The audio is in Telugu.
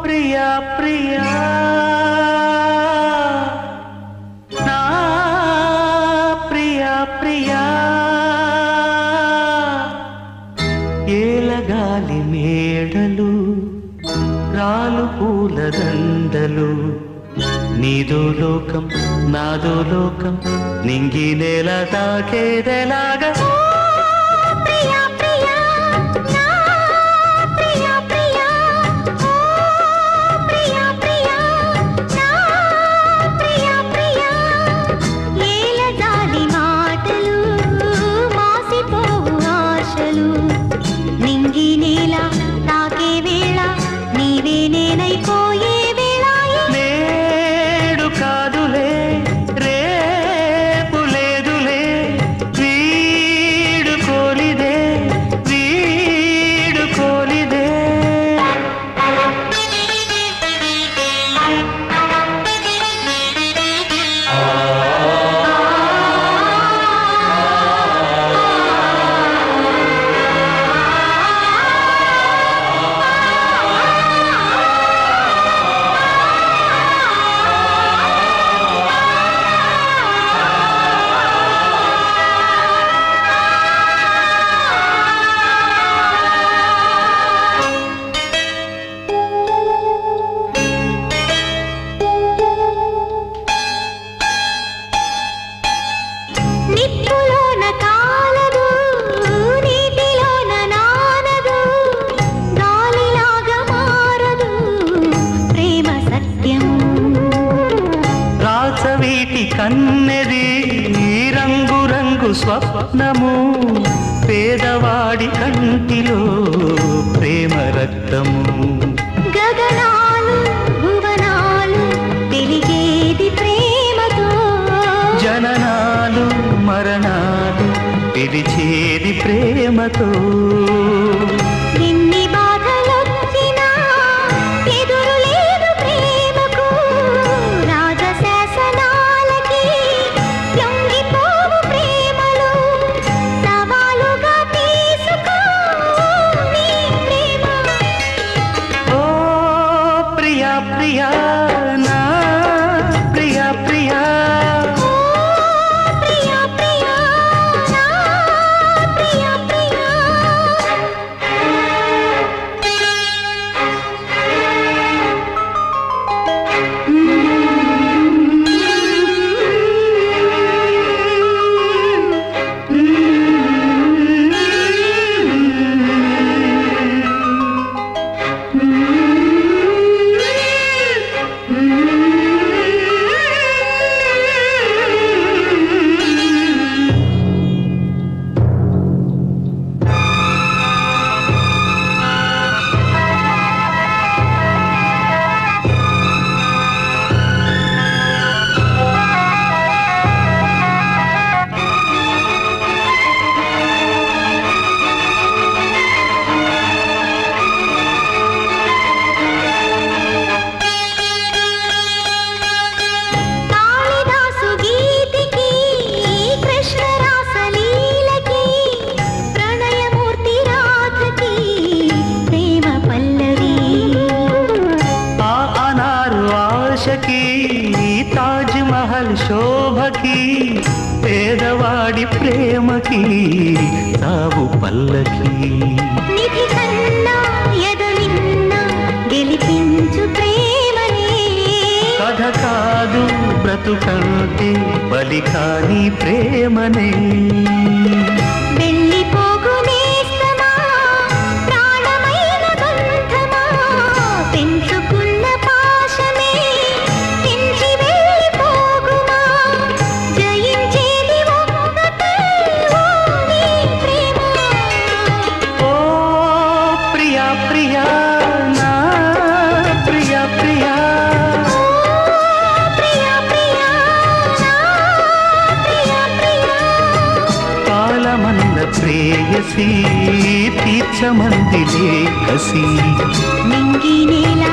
ప్రియా ప్రియా నా ప్రియా ప్రియా ఏలగాలి మేడలు రాలు పూల దండలు నీదో లోకం నాదో లోకం నింగి నేల తాకేదెలాగా కన్నెది రంగు రంగు స్వప్నము పేదవాడి కంటిలో ప్రేమ రక్తము గగనాలు భువనాలు పెరిగేది ప్రేమతో జననాలు మరణాలు పిలిచేది ప్రేమతో ప్రియా నా ప్రియా ప్రియా ప్రియా ప్రియా నా ప్రియా ప్రియా తాజ్ మహల్ శోభకి పేదవాడి ప్రేమకి తావు పల్లకి నిధి కన్నా ఎదలిన్నా గెలిపించు ప్రేమనే కథ కాదు బ్రతుకంటే బలి కాని ప్రేమనే ప్రియా నా ప్రియా ప్రియా ప్రియా ప్రియా నా ప్రియా ప్రియా పాలమన్న ప్రేయసి తీర్చమందిలే కసి నింగి నేల